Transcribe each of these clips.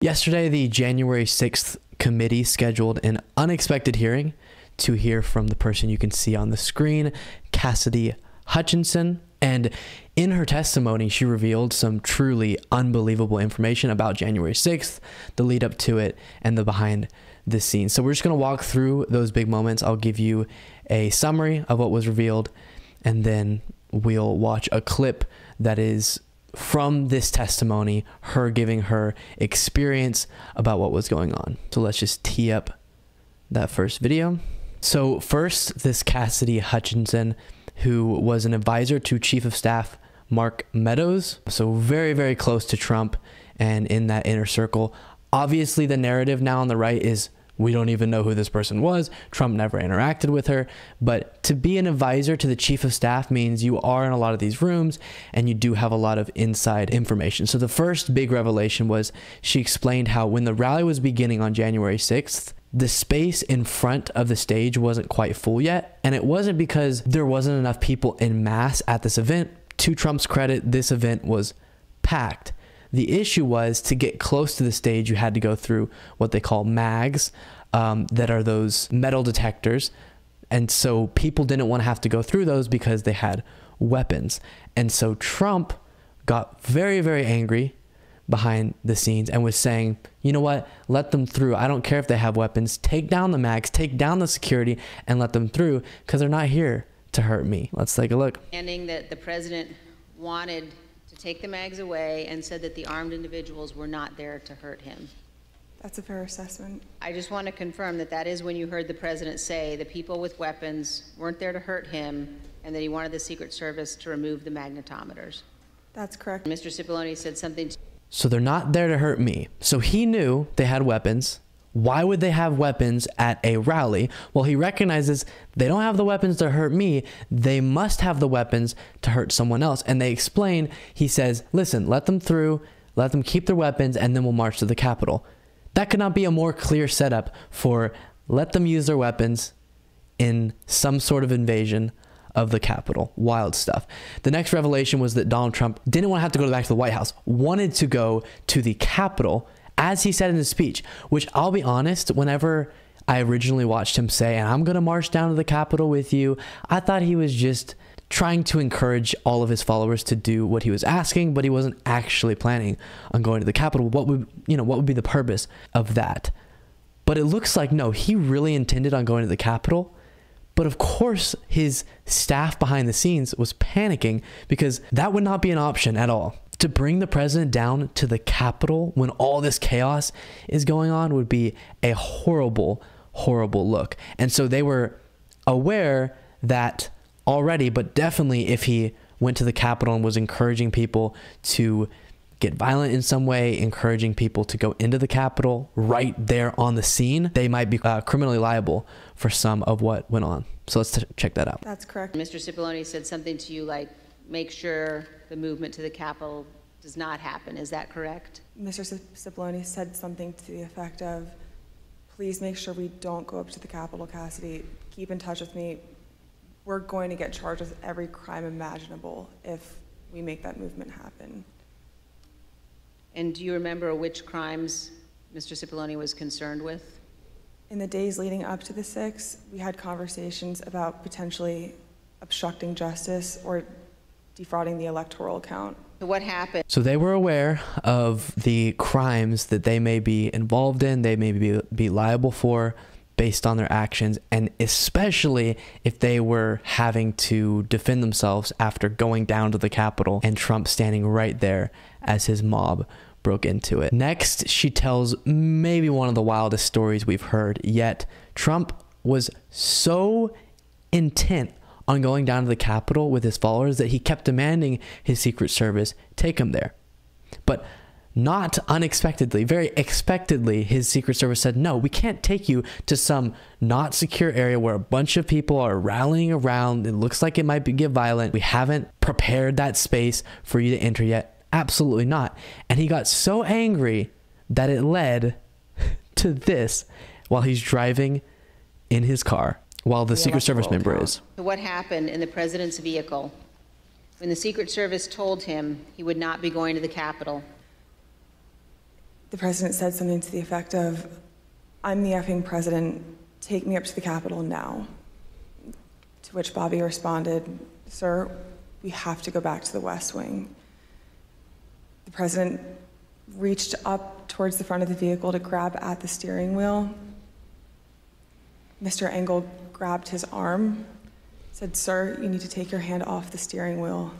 Yesterday, the January 6th committee scheduled an unexpected hearing to hear from the person you can see on the screen, Cassidy Hutchinson. And in her testimony, she revealed some truly unbelievable information about January 6th, the lead up to it, and the behind the scenes. So we're just going to walk through those big moments. I'll give you a summary of what was revealed, and then we'll watch a clip that is from this testimony, her giving her experience about what was going on. So let's just tee up that first video. So first, this Cassidy Hutchinson, who was an advisor to Chief of Staff Mark Meadows, so very, very close to Trump and in that inner circle. Obviously, the narrative now on the right is we don't even know who this person was. Trump never interacted with her. But to be an advisor to the Chief of Staff means you are in a lot of these rooms and you do have a lot of inside information. So the first big revelation was she explained how when the rally was beginning on January 6th, the space in front of the stage wasn't quite full yet. And it wasn't because there wasn't enough people in mass at this event. To Trump's credit, this event was packed. The issue was to get close to the stage, you had to go through what they call mags, that are those metal detectors. And so people didn't want to have to go through those because they had weapons. And so Trump got very, very angry behind the scenes and was saying, you know what, let them through. I don't care if they have weapons. Take down the mags, take down the security, and let them through because they're not here to hurt me. Let's take a look. That the president wanted to take the mags away and said that the armed individuals were not there to hurt him. That's a fair assessment. I just want to confirm that that is when you heard the president say the people with weapons weren't there to hurt him and that he wanted the Secret Service to remove the magnetometers. That's correct. Mr. Cipollone said something. So they're not there to hurt me. So he knew they had weapons. Why would they have weapons at a rally? Well, he recognizes they don't have the weapons to hurt me. They must have the weapons to hurt someone else. And they explain, he says, listen, let them through, let them keep their weapons, and then we'll march to the Capitol. That could not be a more clear setup for let them use their weapons in some sort of invasion of the Capitol. Wild stuff. The next revelation was that Donald Trump didn't want to have to go back to the White House, wanted to go to the Capitol, as he said in his speech, which I'll be honest, whenever I originally watched him say, and I'm going to march down to the Capitol with you, I thought he was just trying to encourage all of his followers to do what he was asking, but he wasn't actually planning on going to the Capitol. What would be the purpose of that? But it looks like, no, he really intended on going to the Capitol. But of course, his staff behind the scenes was panicking because that would not be an option at all. To bring the president down to the Capitol when all this chaos is going on would be a horrible, horrible look. And so they were aware that already, but definitely if he went to the Capitol and was encouraging people to get violent in some way, encouraging people to go into the Capitol right there on the scene, they might be criminally liable for some of what went on. So let's check that out. That's correct. Mr. Cipollone said something to you like, make sure the movement to the Capitol does not happen. Is that correct? Mr. Cipollone said something to the effect of, please make sure we don't go up to the Capitol, Cassidy. Keep in touch with me. We're going to get charged with every crime imaginable if we make that movement happen. And do you remember which crimes Mr. Cipollone was concerned with? In the days leading up to the 6th, we had conversations about potentially obstructing justice or defrauding the electoral count. So what happened? So they were aware of the crimes that they may be involved in, they may be liable for based on their actions, and especially if they were having to defend themselves after going down to the Capitol and Trump standing right there as his mob broke into it. Next, she tells maybe one of the wildest stories we've heard yet. Trump was so intent on going down to the Capitol with his followers that he kept demanding his Secret Service take him there. But not unexpectedly, very expectedly, his Secret Service said, no, we can't take you to some not secure area where a bunch of people are rallying around. It looks like it might get violent. We haven't prepared that space for you to enter yet. Absolutely not. And he got so angry that it led to this while he's driving in his car, while the Secret Service member is. So what happened in the president's vehicle when the Secret Service told him he would not be going to the Capitol? The president said something to the effect of, "I'm the effing president, take me up to the Capitol now." To which Bobby responded, "Sir, we have to go back to the West Wing." The president reached up towards the front of the vehicle to grab at the steering wheel. Mr. Engel grabbed his arm, said, "Sir, you need to take your hand off the steering wheel.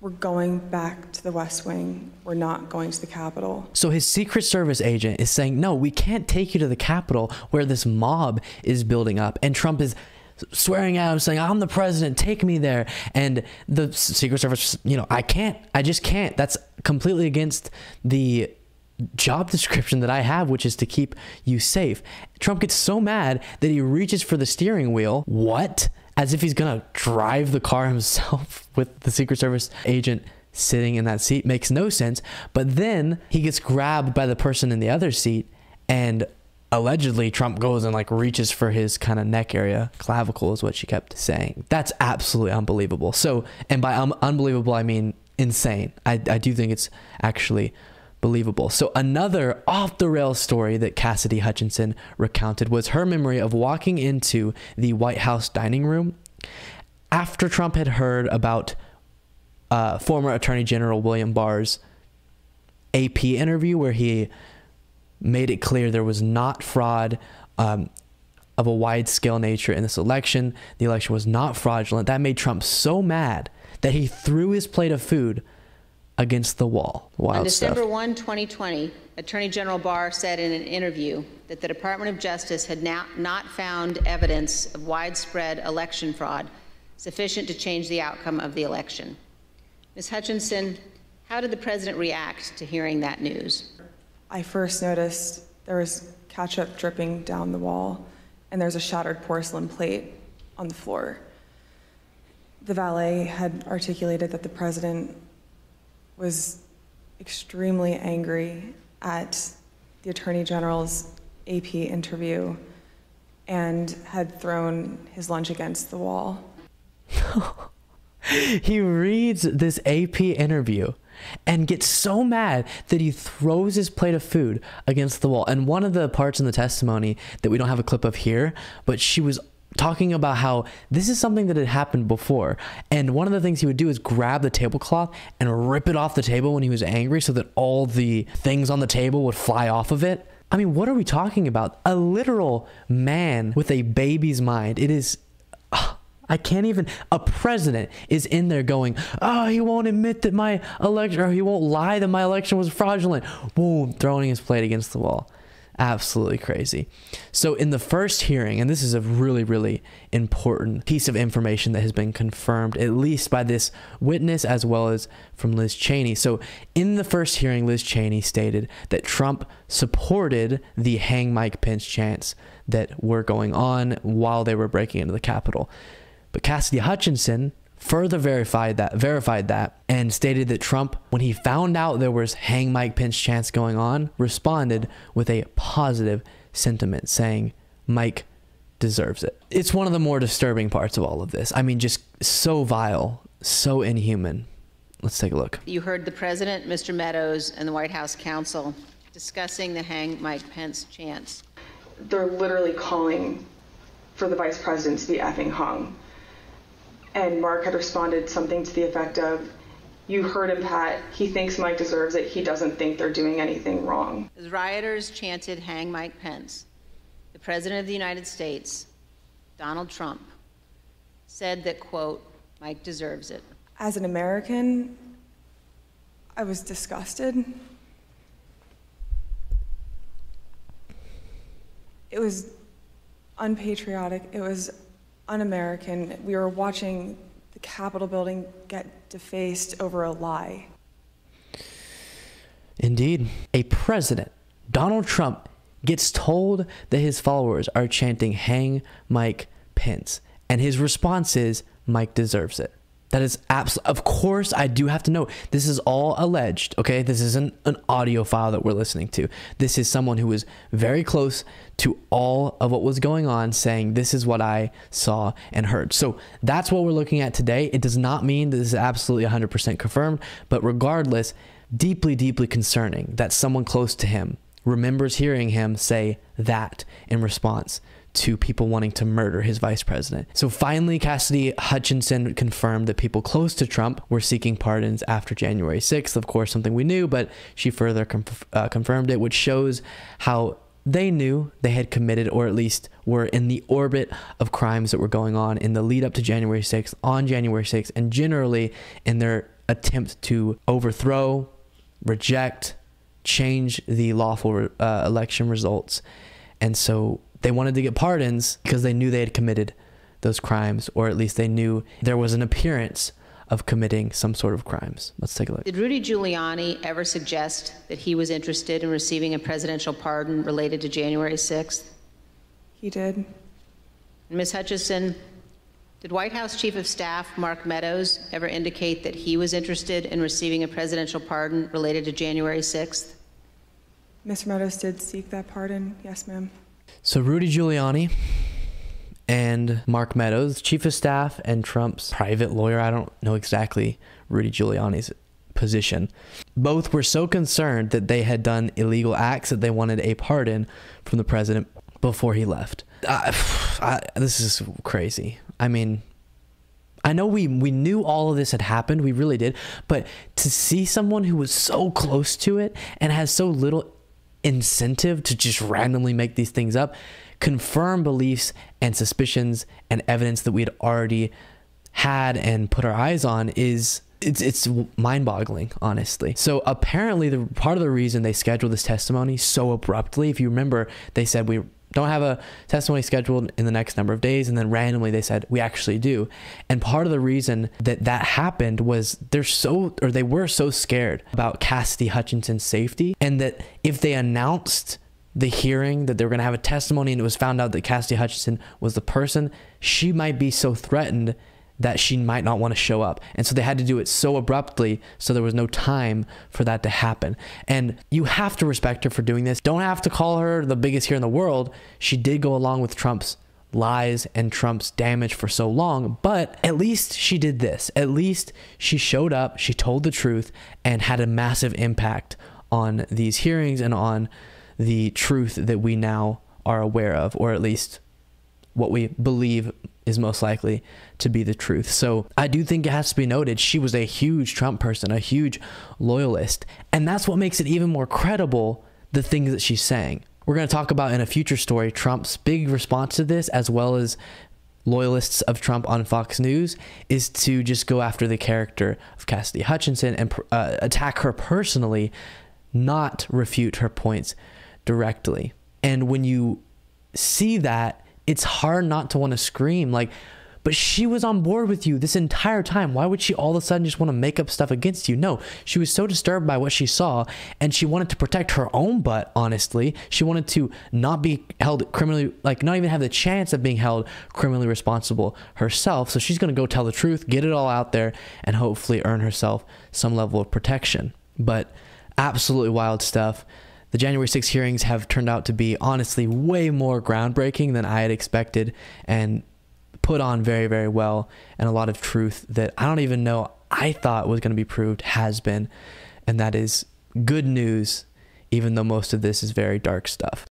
We're going back to the West Wing. We're not going to the Capitol." So his Secret Service agent is saying, no, we can't take you to the Capitol where this mob is building up. And Trump is swearing at him, saying, "I'm the president, take me there." And the Secret Service, I just can't. That's completely against the job description that I have, which is to keep you safe. Trump gets so mad that he reaches for the steering wheel. What? As if he's gonna drive the car himself with the Secret Service agent sitting in that seat. Makes no sense. But then he gets grabbed by the person in the other seat, and allegedly Trump goes and reaches for his kind of neck area. Clavicle is what she kept saying. That's absolutely unbelievable. So, and by unbelievable, I mean insane. I do think it's actually believable. So another off the rails story that Cassidy Hutchinson recounted was her memory of walking into the White House dining room after Trump had heard about former Attorney General William Barr's AP interview, where he made it clear there was not fraud of a wide scale nature in this election. The election was not fraudulent. That made Trump so mad that he threw his plate of food against the wall. Wild On December stuff. 1, 2020, Attorney General Barr said in an interview that the Department of Justice had not found evidence of widespread election fraud sufficient to change the outcome of the election. Ms. Hutchinson, how did the president react to hearing that news? I first noticed there was ketchup dripping down the wall, and there's a shattered porcelain plate on the floor. The valet had articulated that the president was extremely angry at the Attorney General's AP interview and had thrown his lunch against the wall. He reads this AP interview and gets so mad that he throws his plate of food against the wall. And one of the parts in the testimony that we don't have a clip of here, but she was talking about how this is something that had happened before. And one of the things he would do is grab the tablecloth and rip it off the table when he was angry so that all the things on the table would fly off of it. I mean, what are we talking about? A literal man with a baby's mind. It is... I can't even... A president is in there going, "Oh, he won't admit that my election... or he won't lie that my election was fraudulent." Boom, throwing his plate against the wall. Absolutely crazy. So in the first hearing, and this is a really, really important piece of information that has been confirmed, at least by this witness as well as from Liz Cheney. So in the first hearing, Liz Cheney stated that Trump supported the "Hang Mike Pence" chants that were going on while they were breaking into the Capitol. But Cassidy Hutchinson further verified that and stated that Trump, when he found out there was "Hang Mike Pence" chants going on, responded with a positive sentiment, saying Mike deserves it. It's one of the more disturbing parts of all of this. I mean, just so vile, so inhuman. Let's take a look. You heard the president, Mr. Meadows, and the White House counsel discussing the "Hang Mike Pence" chants. They're literally calling for the vice president to be effing hung. And Mark had responded something to the effect of, "You heard him, Pat. He thinks Mike deserves it. He doesn't think they're doing anything wrong." As rioters chanted "Hang Mike Pence," the President of the United States, Donald Trump, said that, quote, "Mike deserves it." As an American, I was disgusted. It was unpatriotic. It was un-American. We were watching the Capitol building get defaced over a lie. Indeed. A president, Donald Trump, gets told that his followers are chanting "Hang Mike Pence," and his response is, "Mike deserves it." That is absolutely... Of course, I do have to know, this is all alleged, okay? This isn't an audio file that we're listening to. This is someone who was very close to all of what was going on, saying, "This is what I saw and heard." So that's what we're looking at today. It does not mean that this is absolutely 100% confirmed, but regardless, deeply, deeply concerning that someone close to him remembers hearing him say that in response to people wanting to murder his vice president. So finally, Cassidy Hutchinson confirmed that people close to Trump were seeking pardons after January 6th. Of course, something we knew, but she further confirmed it, which shows how they knew they had committed, or at least were in the orbit of crimes that were going on in the lead up to January 6th, on January 6th, and generally in their attempt to overthrow, reject, change the lawful election results. And so they wanted to get pardons because they knew they had committed those crimes, or at least they knew there was an appearance of committing some sort of crimes. Let's take a look. Did Rudy Giuliani ever suggest that he was interested in receiving a presidential pardon related to January 6th? He did. Ms. Hutchinson, did White House Chief of Staff Mark Meadows ever indicate that he was interested in receiving a presidential pardon related to January 6th? Mr. Meadows did seek that pardon. Yes, ma'am. So Rudy Giuliani and Mark Meadows, Chief of Staff and Trump's private lawyer, I don't know exactly Rudy Giuliani's position, both were so concerned that they had done illegal acts that they wanted a pardon from the president before he left. This is crazy. I mean, I know we knew all of this had happened, we really did, but to see someone who was so close to it and has so little incentive to just randomly make these things up confirm beliefs and suspicions and evidence that we had already had and put our eyes on is it's mind-boggling, honestly. So apparently the part of the reason they scheduled this testimony so abruptly, if you remember, they said we don't have a testimony scheduled in the next number of days, and then randomly they said we actually do. And part of the reason that that happened was they were so scared about Cassidy Hutchinson's safety, and that if they announced the hearing that they were going to have a testimony and it was found out that Cassidy Hutchinson was the person, she might be so threatened that she might not want to show up. And so they had to do it so abruptly, so there was no time for that to happen. And you have to respect her for doing this. Don't have to call her the biggest here in the world. She did go along with Trump's lies and Trump's damage for so long, but at least she did this. At least she showed up, she told the truth, and had a massive impact on these hearings and on the truth that we now are aware of, or at least what we believe is most likely to be the truth. So I do think it has to be noted, she was a huge Trump person, a huge loyalist, and that's what makes it even more credible, the things that she's saying. We're going to talk about in a future story Trump's big response to this, as well as loyalists of Trump on Fox News, is to just go after the character of Cassidy Hutchinson and attack her personally, not refute her points directly. And when you see that, it's hard not to want to scream like, but she was on board with you this entire time. Why would she all of a sudden just want to make up stuff against you? No, she was so disturbed by what she saw, and she wanted to protect her own butt, honestly. She wanted to not be held criminally, like not even have the chance of being held criminally responsible herself. So she's going to go tell the truth, get it all out there, and hopefully earn herself some level of protection. But absolutely wild stuff. The January 6th hearings have turned out to be, honestly, way more groundbreaking than I had expected, and put on very, very well, and a lot of truth that I don't even know I thought was going to be proved has been, and that is good news, even though most of this is very dark stuff.